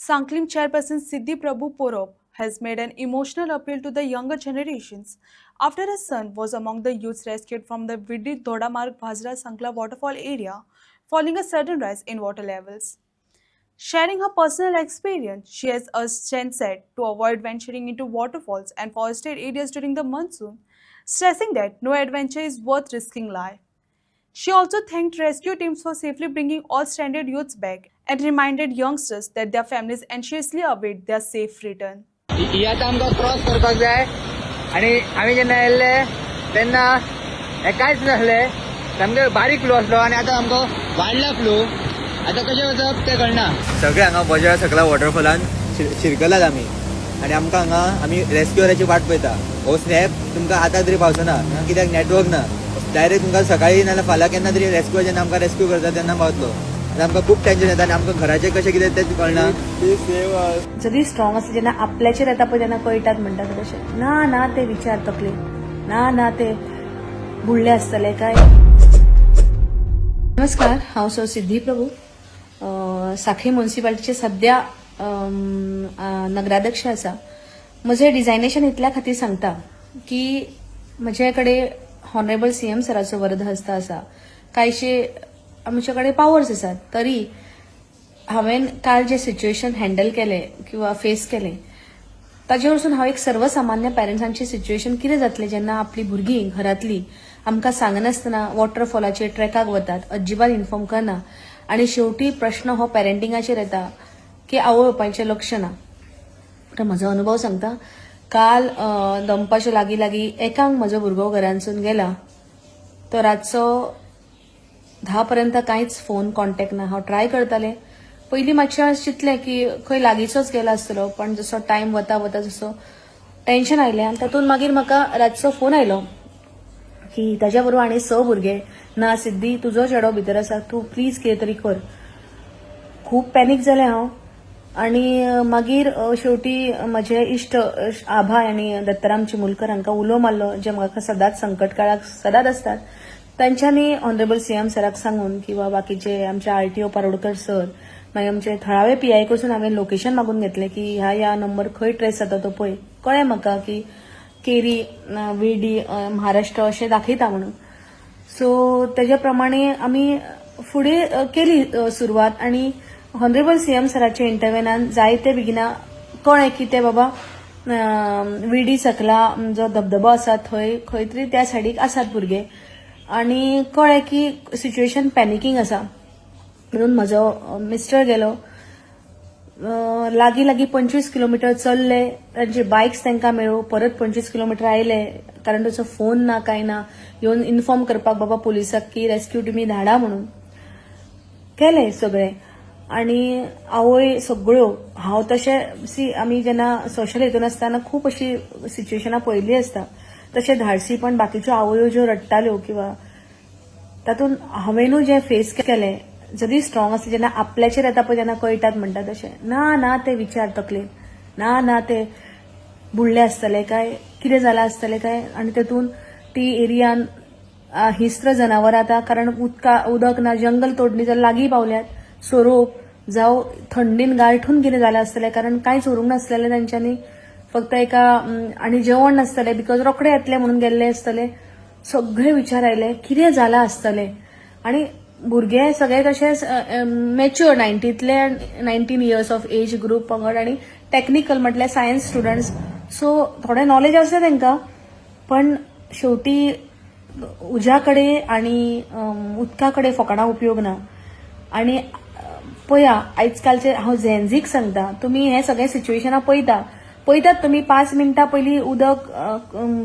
Sanklim chairperson Siddhi Prabhu Porab has made an emotional appeal to the younger generations after her son was among the youths rescued from the Vidit Dodamarg Bhazra Sankla waterfall area following a sudden rise in water levels. Sharing her personal experience, she has urged Gen Z to avoid venturing into waterfalls and forested areas during the monsoon, stressing that no adventure is worth risking life. She also thanked rescue teams for safely bringing all stranded youths back and reminded youngsters that their families anxiously await their safe return. ही आता आमकां cross करपाक जाय आणि आम्ही जेन्ना येयल्ले तेन्ना हे कांयच नासलें सामके बारीक फ्लो आसलो आणि आता आमकां वाडला फ्लो आता कशें वचप तें कळना. सगळे हांगा बजाळ सकला वॉटरफॉलान शिरकलात आमी आणि आमकां हांगा आमी रेस्क्युअराची वाट पळयता. हो स्नॅप तुमकां आतां तरी पावसना कित्याक नेटवर्क ना. डायरेक्ट तुमकां सकाळी नाल्यार फाल्यां केन्ना तरी रेस्क्यू जेन्ना आमकां रेस्क्यू करता तेन्ना पावतलो. आमकां खूब टेन्शन येता आणि आमकां घराचें कशें कितें तें कळना. जरी स्ट्रॉंग असते जेन्ना आपल्याचेर येता पळय तेन्ना कळटात म्हणटात तशें ना ते विचार तकले ना ते बुडले आसतले काय. नमस्कार, हांव सौ सिद्धी प्रभू, सांखळी म्युनिसिपालिटीचे सध्या नगराध्यक्ष आसा. म्हजें डिझायनेशन इतल्या खातीर सांगता की म्हजे कडेन हॉनरेबल सीएम सराचो वरदहस्त आसा, कांयशे आमचे कडेन पावर्स आसात. तरी हांवें काल जे सिच्युएशन हँडल केले किंवा फेस केले ताजे वरसून हांव एक सर्वसामान्य पॅरंट्सांची सिच्युएशन कितें जातलें जेन्ना आपली भुरगीं घरांतली आमकां सांगनासतना वॉटरफॉलाचेर ट्रॅकाक वतात, अजिबात इन्फॉर्म करना आणि शेवटी प्रश्न हो पॅरंटिंगाचेर येता की आवय बापायचें लक्ष ना. तर म्हजो अनुभव सांगता, काल दनपारचे लागीं एकांक म्हजो भुरगो घरांतसून गेला तो रातचो 10 पर्यंत कांयच फोन कॉन्टॅक्ट ना. हांव ट्राय करतालें. पयलीं मातशें चिंतलें की खंय लागींचोच गेला आसतलो, पण जसो टायम वता जसो टेन्शन आयलें आनी तातूंत मागीर म्हाका रातचो फोन आयलो की ताज्या बरोबर आनी 6 भुरगे ना. सिद्धी, तुजो चेडो भितर आसा, तूं प्लीज कितें तरी कर. खूब पॅनीक जालें हांव आनी मागीर शेवटी म्हजे इश्ट आभा आनी दत्तराम चिमुलकर हांकां उलो मारलो, जे म्हाका सदांच संकट काळाक सदांच असतात. तांच्यांनी ऑनरेबल सीएम सराक सांगून किंवा बाकीचे आमचे आरटीओ पारोडकर सर, मागीर आमचे थळावे पीआय कडसून हांवें लोकेशन मागून घेतलें की ह्या नंबर खंय ट्रेस जाता तो पळय. कळ्ळें म्हाका की केरी, विडी, महाराष्ट्र अशें दाखयता म्हणून. सो तेज्या प्रमाणे आमी फुडें केली सुरवात आनी ऑनरेबल सीएम सराच्या इंटरव्ह्यूनान जायते बेगिना कळ्ळें की ते बाबा विडी सकला जो धबधबो आसा थंय खंय तरी त्या सायडीक आसात भुरगे आनी कळ्ळें की सिच्युएशन पॅनिकींग आसा. म्हणून म्हजो मिस्टर गेलो, लागीं 25 किलोमिटर चल्ले, तांचे बायक्स तांकां मेळ्ळो, परत 25 किलोमिटर आयले कारण ताचो फोन ना कांय ना. येवन इन्फॉर्म करपाक बाबा पुलिसाक की रेस्क्यू टिमी धाडा म्हणून केलें सगळें. आनी आवय सगळ्यो हांव तशें आमी जेन्ना सोशल हितून आसतना खूब अशी सिच्युएशनां पळयल्ली आसता, तशें धाडसी पण बाकीच्यो आवयो ज्यो रडटाल्यो किंवा तातूंत हांवेनूय जें फेस केलें, जरी स्ट्रॉंग आसता जेन्ना आपल्याचेर येता पळय तेन्ना कळटात म्हणटात तशें ना ते विचार तकले ना ते बुडले आसतले काय, कितें जालां आसतलें काय. आनी तातूंत ती एरियान हिस्त्र जनावरां आतां कारण उदक ना, जंगल तोडणी जाल्यार लागीं पावल्यात. सोरोप जावं थंडीन गारठून कितें जालें आसतलें कारण कांयच उरूंक नासलेलें तांच्यांनी, फक्त एका आनी जेवण नासतलें बिकॉज रोखडे येतले म्हणून गेल्ले आसतले. सगळे विचार आयले कितें जालां आसतलें. आनी भुरगे सगळे तशेंच mature 19 years of age group पंगड आनी टॅक्निकल म्हटल्यार सायन्स स्टुडंट्स. सो थोडें नॉलेज आसता तांकां, पण शेवटी उज्या कडेन आनी उदका कडेन फकाणां उपयोग ना. आनी पळया आयज कालचे हांव झेनझीक सांगता, तुमी हे सगळे सिच्युएशनां पळयतात तुमी 5 मिनटां पयलीं उदक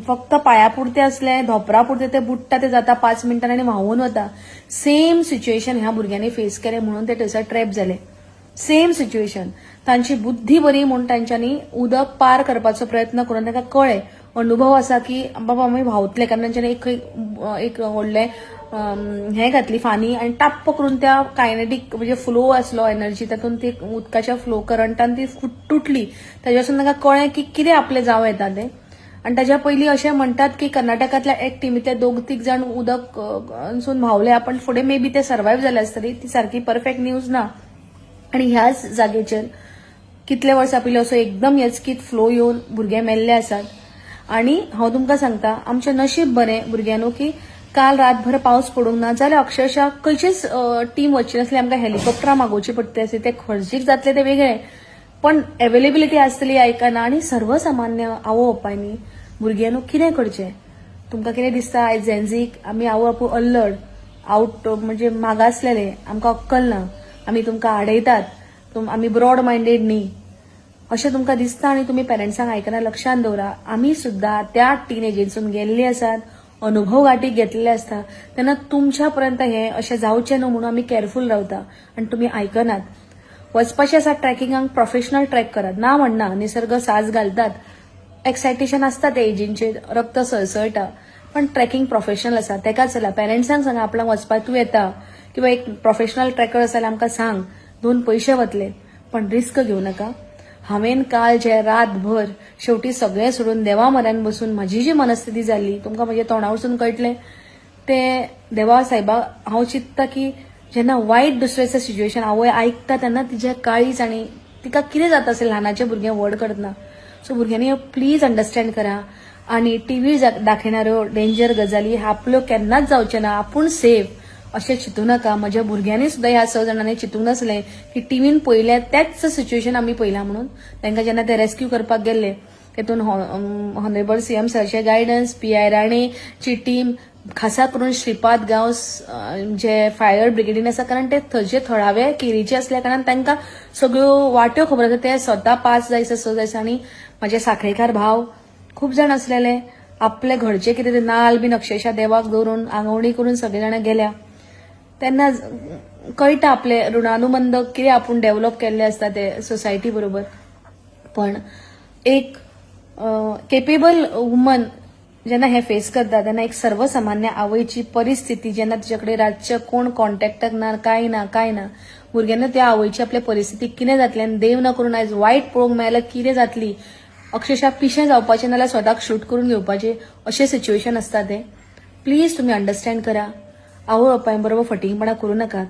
फक्त पांया पुरतें असलें, धोपरा पुरतें ते बुडटा ते जाता 5 मिनटांनी आनी व्हांवून वता. सेम सिच्युएशन ह्या भुरग्यांनी फेस केलें म्हणून ते थंयसर ट्रॅप जाले. सेम सिच्युएशन, तांची बुद्धी बरी म्हणून तांच्यांनी उदक पार करपाचो प्रयत्न करून तांकां कळ्ळें, अनुभव आसा की बाबा आमी व्हांवतले कारण तांच्यांनी एक व्हडलें हे घातली फानी आनी टाप्प करून त्या कायनेटीक म्हणजे फ्लो आसलो एनर्जी तातूंत ती उदकाच्या फ्लो करंटान ती तुटली. ताच्या वरसून तांकां कळ्ळें की कितें आपलें जावं येता तें. आनी ताच्या पयलीं अशें म्हणटात की कर्नाटकांतल्या एक टिमींतले 2-3 जाण उदकसून व्हांवल्या, पण फुडें मे बी ते सर्वायव्ह जाले आसतली. ती सारकी परफेक्ट न्यूज ना. आनी ह्याच जागेचेर कितले वर्सां पयलीं असो एकदम येचकीत फ्लो येवन भुरगे मेल्ले आसात. आनी हांव तुमकां सांगता, आमचें नशीब बरें भुरग्यांनो की काल रातभर पावस पडूंक ना, जाल्यार अक्षरशः खंयचीच टीम वचची नासली, आमकां हेलिकॉप्टरां मागोवची पडटली आसली. ते खर्चीक जातले ते वेगळे, पण अवेलेबिलिटी आसतली आयकना. आनी सर्वसामान्य आवय बापायनी भुरग्यांनो कितें करचें? तुमकां कितें दिसता आयज झेन्झीक आमी आवय बापूय अल्लड आउट म्हणजे मागासलेले, आमकां अक्कल ना, आमी तुमकां आडयतात, आमी ब्रॉड मायंडेड न्ही अशें तुमकां दिसता आनी तुमी पेरंट्सांक आयकना. लक्षांत दवरा, आमी सुद्दां त्या टिनेजींतसून गेल्ली आसात, अनुभव गाठी घेतलेले आसता. तेन्ना तुमच्या पर्यंत हें अशें जावचें न्हू म्हणून आमी केअरफूल रावता आनी तुमी आयकनात. वचपाचें आसा ट्रॅकिंगाक, प्रोफेशनल ट्रॅक करात, ना म्हणना, निसर्ग साज घालतात, एक्सायटेशन आसता ते एजींचेर, रक्त सळसळटा, पण ट्रॅकिंग प्रोफेशनल आसा. तेका चला, पेरंट्सांक सांगा आपल्याक वचपाक तूं येता किंवा एक प्रोफेशनल ट्रॅकर आसा जाल्यार आमकां सांग, 2 पयशे वतले, पण रिस्क घेवं नाका. हांवेन काल जे रातभर शेवटी सगळें सोडून देवा म्हऱ्यान बसून म्हजी जी मनस्थिती जाल्ली तुमकां म्हज्या तोंडा वचून कळटलें ते देवा सायबा. हांव चिंतता की जेन्ना वायट दुसरें सिच्युएशन आवय आयकता तेन्ना तिचे काळीज आनी तिका कितें जाता असेल ल्हानाचें भुरगें व्हड करतना. सो भुरग्यांनी प्लीज अंडरस्टँड करा. आनी टीव्ही दाखयणाऱ्यो डेंजर गजाली आपल्यो केन्नाच जावचे ना. आपूण सेफ अशें चिंतू नाका. म्हज्या भुरग्यांनी सुद्दां ह्या 6 जाणांनी चिंतूंक नासलें की टीव्हीन पयलें तेच सिच्युएशन आमी पयलां म्हणून. तांकां जेन्ना ते रेस्क्यू करपाक गेल्ले तेतून हॉनरेबल सीएम सरचे गायडन्स, पीआय राणेची टीम, खासा करून श्रीपाद गांव जे फायर ब्रिगेडीन आसा, कारण ते थंयचे थळावे केरीचे असल्या कारणान तांकां सगळ्यो वाट्यो खबर आसा. ते स्वता 5 जायसर 6 जायसर आनी म्हाजे साखळेकार भाव खूब जाण असलेले. आपले घरचे कितें ते नाल बीन अक्षरशः देवाक दवरून आंगवणी करून सगळे जाणां गेल्या. तेन्ना कळटा आपले ऋणानुबंध कितें आपूण डेव्हलप केल्ले आसता ते सोसायटी बरोबर. पण एक केपेबल वुमन जेन्ना हे फेस करता तेन्ना एक सर्वसामान्य आवयची परिस्थिती जेन्ना तिचे कडेन रातचे कोण कॉन्टॅक्टाक ना, काय ना, भुरग्यांना त्या आवयची आपली परिस्थिती कितें जातली आनी देव न करून आयज वायट पळोवंक मेळल्यार कितें जातली, अक्षरशः पिशें जावपाचें नाल्यार स्वताक शूट करून घेवपाचें अशें सिच्युएशन आसता ते. प्लीज तुमी अंडरस्टँड करा. आवय बापाय बरोबर फटिंगपणां करूं नाकात,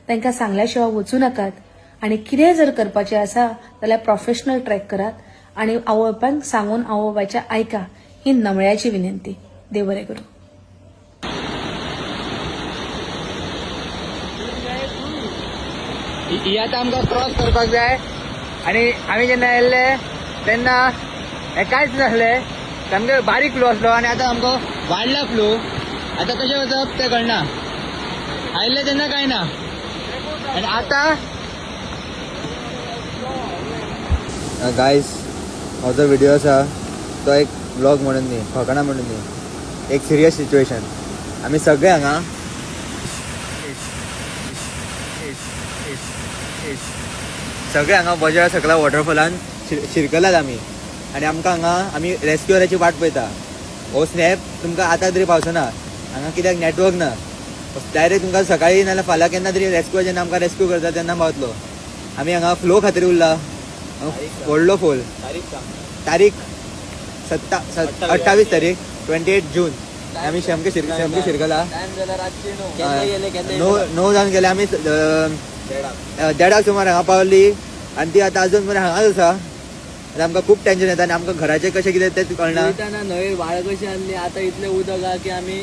तांकां सांगल्या शिवाय वचूं नाकात. आनी कितें जर करपाचें आसा जाल्यार प्रोफेशनल ट्रॅक करात आनी आवय बापायक सांगून आवय बापायचें आयका, ही नमळ्याची विनंती. देव बरें करूं. ही आतां आमकां क्रॉस करपाक जाय आनी आमी जेन्ना येयल्ले तेन्ना हें कांयच नासलें, सामकें बारीक फ्लो आसलो आनी आतां आमकां वाडला फ्लो. आतां कशें वचप तें कळना. आयिल्ले तेन्ना कांय ना आनी आतां गायज हो जो व्हिडिओ आसा तो एक ब्लॉग म्हणून न्ही, फकाणां म्हणून न्ही, एक सिरियस सिच्युएशन. आमी सगळे हांगा बजारा सकला वॉटरफॉलान शिरकलात आमी आनी आमकां हांगा आमी रेस्क्युअराची वाट पळयता. हो स्नॅप तुमकां आतां तरी पावचना, हांगा कित्याक नेटवर्क ना. डायरेक्ट तुमकां सकाळी नाल्यार फाल्यां केन्ना तरी रेस्क्यू जेन्ना आमकां रेस्क्यू करता तेन्ना पावतलो. आमी हांगा फ्लो खातीर उरला, व्हडलो फोल. तारीख 28 तारीख 28 जून आमी सामके शिरकला. 9 जावन गेले. आमी 1:30 सुमार हांगा पावली आनी ती आतां अजून मेरेन हांगाच आसा. आतां आमकां खूब टेन्शन येता आनी आमकां घराचें कशें कितें तें कळना. न्हंयेर व्हाळ कशी आसली, आतां इतलें उदक आहा की आमी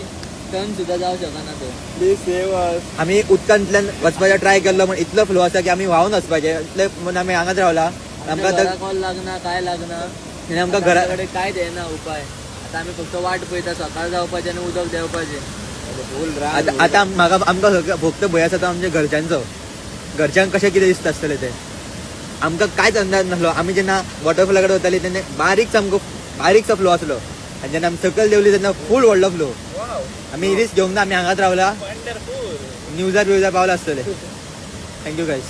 टर्न सुद्दां जावं शकना तो. Please save us. आमी उदकांतल्यान वचपाचें ट्राय केल्लो पण इतलो फ्लो आसा की आमी व्हांवन वचपाचें, इतले म्हणून आमी हांगाच रावला. आमकां आतां कॉल लागना, काय लागना, आनी आमकां घरा कडेन काय देना उपाय. आतां आमी फक्त वाट पळयता सकाळ जावपाचें आनी उदक देंवपाचें. आतां म्हाका आमकां फक्त भंय आसा तो आमच्या घरच्यांचो. घरच्यांक कशें कितें दिसता आसतलें तें आमकां कांयच अंदाज नासलो. आमी जेन्ना वॉटरफॉला कडेन वताली तेन्ना बारीकसो फ्लो आसलो आनी जेन्ना आमी सकयल देवली तेन्ना फूल व्हडलो फ्लो. आमी रिस्क घेवंक ना, आमी हांगाच रावला. न्यूजार पावला आसतले. Thank you guys.